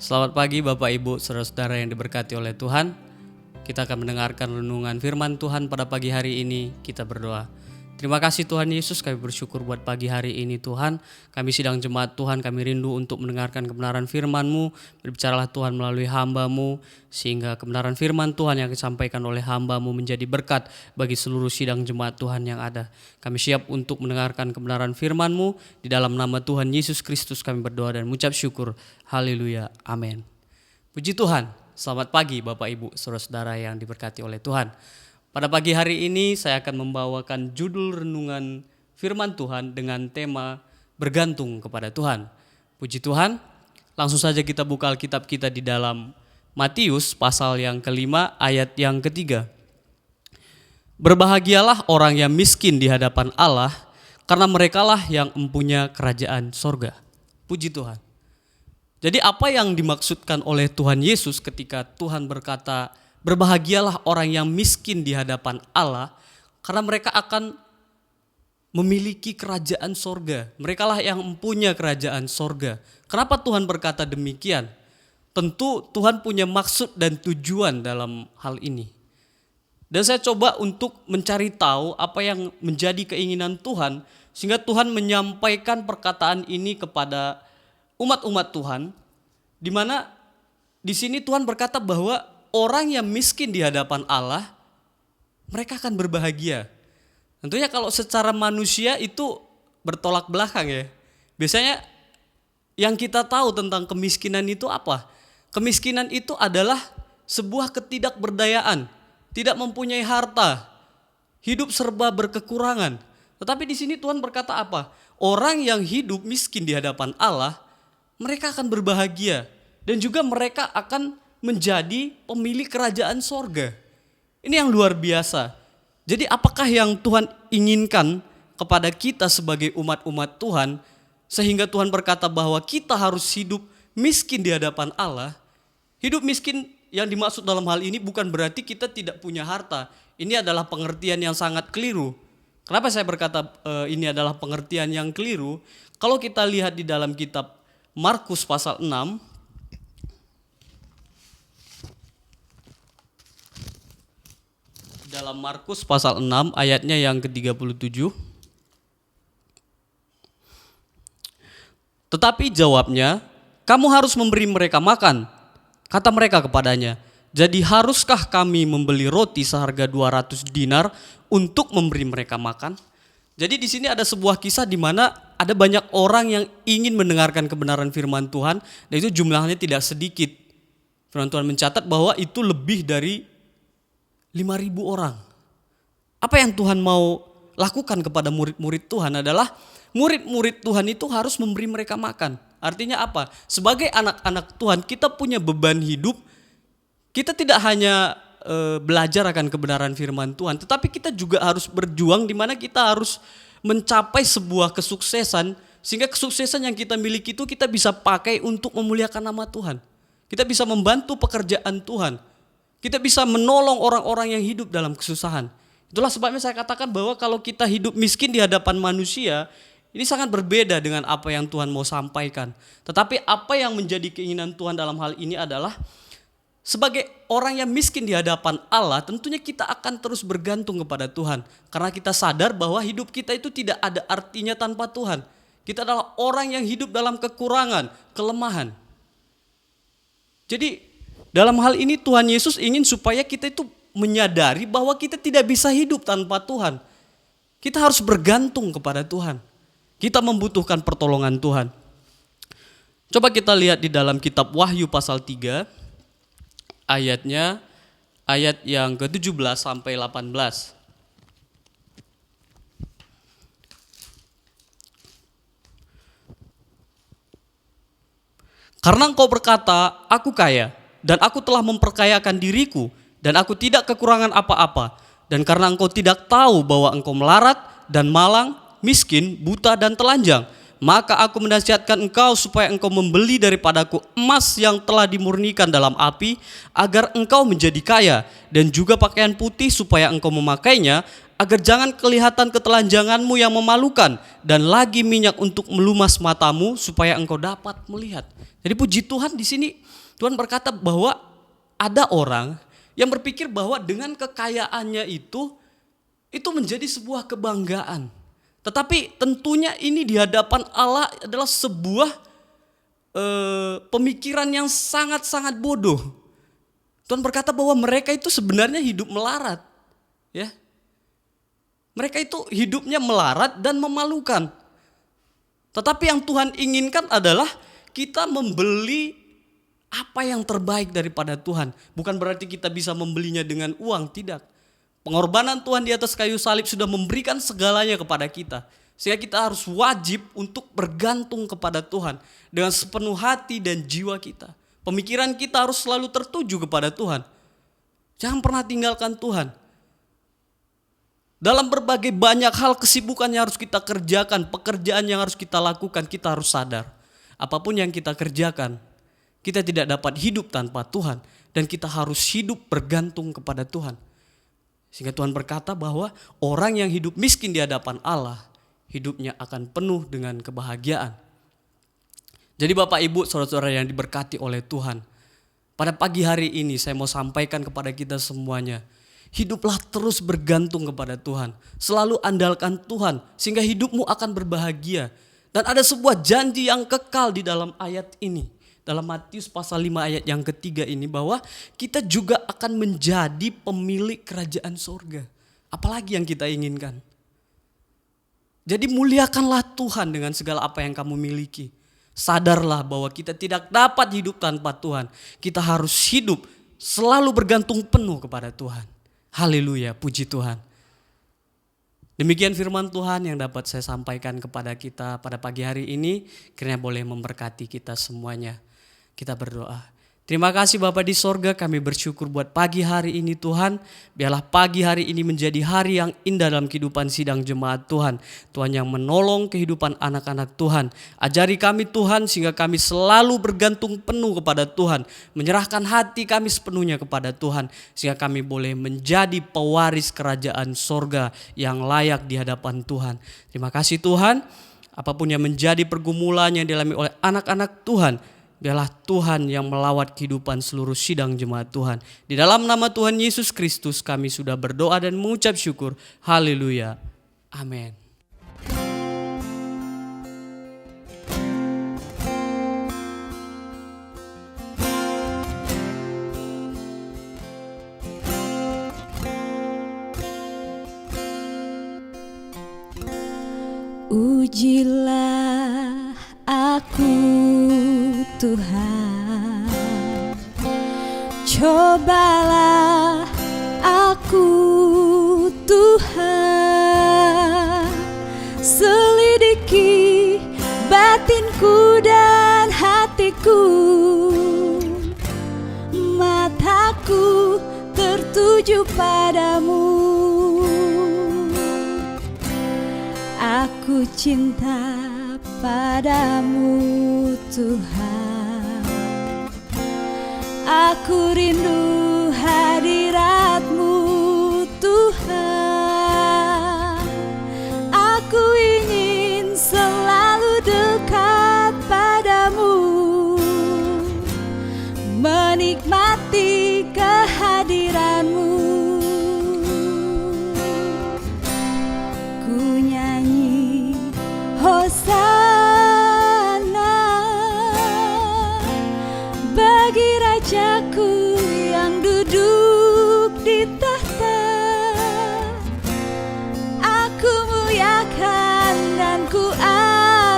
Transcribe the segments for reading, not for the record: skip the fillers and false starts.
Selamat pagi Bapak Ibu, saudara-saudara yang diberkati oleh Tuhan. Kita akan mendengarkan renungan firman Tuhan pada pagi hari ini. Kita berdoa. Terima kasih Tuhan Yesus, kami bersyukur buat pagi hari ini Tuhan. Kami sidang jemaat Tuhan, kami rindu untuk mendengarkan kebenaran firman-Mu. Berbicaralah Tuhan melalui hamba-Mu, sehingga kebenaran firman Tuhan yang disampaikan oleh hamba-Mu menjadi berkat bagi seluruh sidang jemaat Tuhan yang ada. Kami siap untuk mendengarkan kebenaran firman-Mu. Di dalam nama Tuhan Yesus Kristus kami berdoa dan mengucap syukur. Haleluya, amin. Puji Tuhan, selamat pagi Bapak Ibu, saudara-saudara yang diberkati oleh Tuhan. Pada pagi hari ini saya akan membawakan judul renungan firman Tuhan dengan tema bergantung kepada Tuhan. Puji Tuhan, langsung saja kita buka Alkitab kita di dalam Matius pasal yang kelima ayat yang ketiga. Berbahagialah orang yang miskin di hadapan Allah, karena merekalah yang mempunyai kerajaan sorga. Puji Tuhan. Jadi apa yang dimaksudkan oleh Tuhan Yesus ketika Tuhan berkata, berbahagialah orang yang miskin di hadapan Allah, karena mereka akan memiliki kerajaan sorga. Merekalah yang mempunyai kerajaan sorga. Kenapa Tuhan berkata demikian? Tentu Tuhan punya maksud dan tujuan dalam hal ini. Dan saya coba untuk mencari tahu apa yang menjadi keinginan Tuhan, sehingga Tuhan menyampaikan perkataan ini kepada umat-umat Tuhan, di mana di sini Tuhan berkata bahwa orang yang miskin di hadapan Allah, mereka akan berbahagia. Tentunya kalau secara manusia itu bertolak belakang ya. Biasanya yang kita tahu tentang kemiskinan itu apa? Kemiskinan itu adalah sebuah ketidakberdayaan, tidak mempunyai harta, hidup serba berkekurangan. Tetapi di sini Tuhan berkata apa? Orang yang hidup miskin di hadapan Allah, mereka akan berbahagia dan juga mereka akan menjadi pemilik kerajaan sorga. Ini yang luar biasa. Jadi apakah yang Tuhan inginkan kepada kita sebagai umat-umat Tuhan, sehingga Tuhan berkata bahwa kita harus hidup miskin di hadapan Allah. Hidup miskin yang dimaksud dalam hal ini bukan berarti kita tidak punya harta. Ini adalah pengertian yang sangat keliru. Kenapa saya berkata ini adalah pengertian yang keliru? Kalau kita lihat di dalam kitab Markus pasal 6, dalam Markus pasal 6 ayatnya yang ke-37. Tetapi jawabnya, kamu harus memberi mereka makan. Kata mereka kepadanya, jadi haruskah kami membeli roti seharga 200 dinar untuk memberi mereka makan? Jadi di sini ada sebuah kisah di mana ada banyak orang yang ingin mendengarkan kebenaran firman Tuhan, dan itu jumlahnya tidak sedikit. Firman Tuhan mencatat bahwa itu lebih dari 5.000 orang. Apa yang Tuhan mau lakukan kepada murid-murid Tuhan adalah murid-murid Tuhan itu harus memberi mereka makan. Artinya apa? Sebagai anak-anak Tuhan kita punya beban hidup. Kita tidak hanya belajar akan kebenaran firman Tuhan, tetapi kita juga harus berjuang di mana kita harus mencapai sebuah kesuksesan, sehingga kesuksesan yang kita miliki itu kita bisa pakai untuk memuliakan nama Tuhan. Kita bisa membantu pekerjaan Tuhan. Kita bisa menolong orang-orang yang hidup dalam kesusahan. Itulah sebabnya saya katakan bahwa kalau kita hidup miskin di hadapan manusia, ini sangat berbeda dengan apa yang Tuhan mau sampaikan. Tetapi apa yang menjadi keinginan Tuhan dalam hal ini adalah sebagai orang yang miskin di hadapan Allah, tentunya kita akan terus bergantung kepada Tuhan. Karena kita sadar bahwa hidup kita itu tidak ada artinya tanpa Tuhan. Kita adalah orang yang hidup dalam kekurangan, kelemahan. Jadi dalam hal ini Tuhan Yesus ingin supaya kita itu menyadari bahwa kita tidak bisa hidup tanpa Tuhan. Kita harus bergantung kepada Tuhan. Kita membutuhkan pertolongan Tuhan. Coba kita lihat di dalam kitab Wahyu pasal 3, ayatnya ayat yang ke-17 sampai 18. Karena engkau berkata, aku kaya, dan aku telah memperkayakan diriku, dan aku tidak kekurangan apa-apa. Dan karena engkau tidak tahu bahwa engkau melarat dan malang, miskin, buta dan telanjang, maka aku menasihatkan engkau supaya engkau membeli daripadaku emas yang telah dimurnikan dalam api, agar engkau menjadi kaya, dan juga pakaian putih supaya engkau memakainya, agar jangan kelihatan ketelanjanganmu yang memalukan, dan lagi minyak untuk melumas matamu supaya engkau dapat melihat. Jadi puji Tuhan, di sini Tuhan berkata bahwa ada orang yang berpikir bahwa dengan kekayaannya itu menjadi sebuah kebanggaan. Tetapi tentunya ini di hadapan Allah adalah sebuah pemikiran yang sangat-sangat bodoh. Tuhan berkata bahwa mereka itu sebenarnya hidup melarat, ya. Mereka itu hidupnya melarat dan memalukan. Tetapi yang Tuhan inginkan adalah kita membeli apa yang terbaik daripada Tuhan. Bukan berarti kita bisa membelinya dengan uang, tidak. Pengorbanan Tuhan di atas kayu salib sudah memberikan segalanya kepada kita. Sehingga kita harus wajib untuk bergantung kepada Tuhan dengan sepenuh hati dan jiwa kita. Pemikiran kita harus selalu tertuju kepada Tuhan. Jangan pernah tinggalkan Tuhan. Dalam berbagai banyak hal kesibukan yang harus kita kerjakan, pekerjaan yang harus kita lakukan, kita harus sadar. Apapun yang kita kerjakan, kita tidak dapat hidup tanpa Tuhan. Dan kita harus hidup bergantung kepada Tuhan. Sehingga Tuhan berkata bahwa orang yang hidup miskin di hadapan Allah, hidupnya akan penuh dengan kebahagiaan. Jadi Bapak Ibu, saudara-saudara yang diberkati oleh Tuhan, pada pagi hari ini saya mau sampaikan kepada kita semuanya, hiduplah terus bergantung kepada Tuhan. Selalu andalkan Tuhan sehingga hidupmu akan berbahagia. Dan ada sebuah janji yang kekal di dalam ayat ini. Dalam Matius pasal 5 ayat yang ketiga ini, bahwa kita juga akan menjadi pemilik kerajaan sorga. Apalagi yang kita inginkan. Jadi muliakanlah Tuhan dengan segala apa yang kamu miliki. Sadarlah bahwa kita tidak dapat hidup tanpa Tuhan. Kita harus hidup selalu bergantung penuh kepada Tuhan. Haleluya, puji Tuhan. Demikian firman Tuhan yang dapat saya sampaikan kepada kita pada pagi hari ini. Kiranya boleh memberkati kita semuanya. Kita berdoa. Terima kasih Bapa di sorga, kami bersyukur buat pagi hari ini Tuhan. Biarlah pagi hari ini menjadi hari yang indah dalam kehidupan sidang jemaat Tuhan. Tuhan yang menolong kehidupan anak-anak Tuhan. Ajari kami Tuhan sehingga kami selalu bergantung penuh kepada Tuhan. Menyerahkan hati kami sepenuhnya kepada Tuhan. Sehingga kami boleh menjadi pewaris kerajaan sorga yang layak di hadapan Tuhan. Terima kasih Tuhan. Apapun yang menjadi pergumulan yang dialami oleh anak-anak Tuhan, biarlah Tuhan yang melawat kehidupan seluruh sidang jemaat Tuhan. Di dalam nama Tuhan Yesus Kristus kami sudah berdoa dan mengucap syukur. Haleluya. Amin. Ujilah aku Tuhan, cobalah aku Tuhan, selidiki batinku dan hatiku, mataku tertuju padamu. Aku cinta padamu Tuhan, aku rindu hadirat-Mu Tuhan, aku ingin selalu dekat padamu, menikmati kehadiran-Mu. Ku nyanyi Hosana bagi Rajaku yang duduk di tahta. Aku muliakan dan ku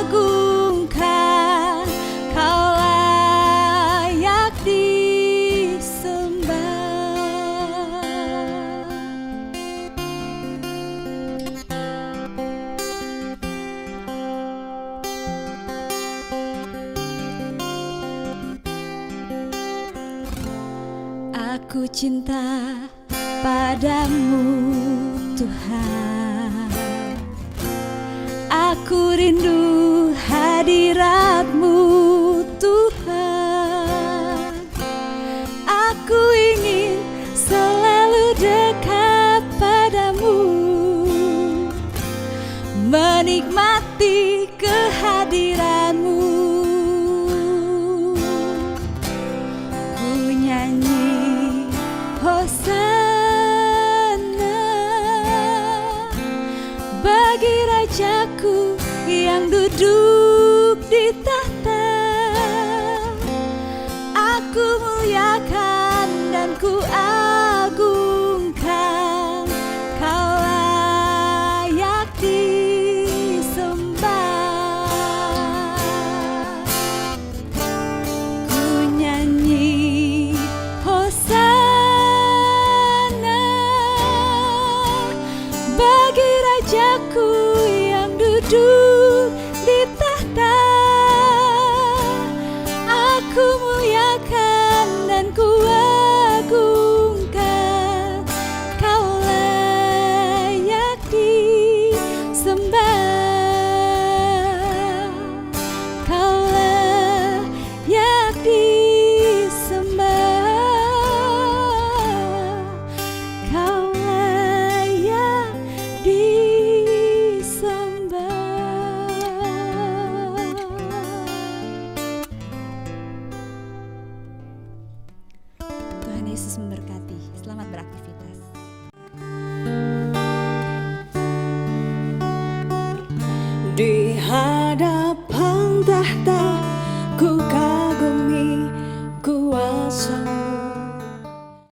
agungkan, Kau layak disembah. Aku cinta padamu Tuhan, aku rindu hadirat-Mu Tuhan, aku ingin selalu dekat padamu, menikmati kehadiran-Mu. Ku nyanyi Hosana bagi Rajaku yang duduk di tahta. Aku muliakan dan ku agungkan, Kau layak disembah. Ku nyanyi Hosana bagi Rajaku yang duduk di tahta. Aku muliakan dan ku agungkan, Kau layak disembah. Kau layak disembah. Kau layak disembah. Tuhan Yesus memberkati. Selamat beraktivitas. Di hadapan tahta ku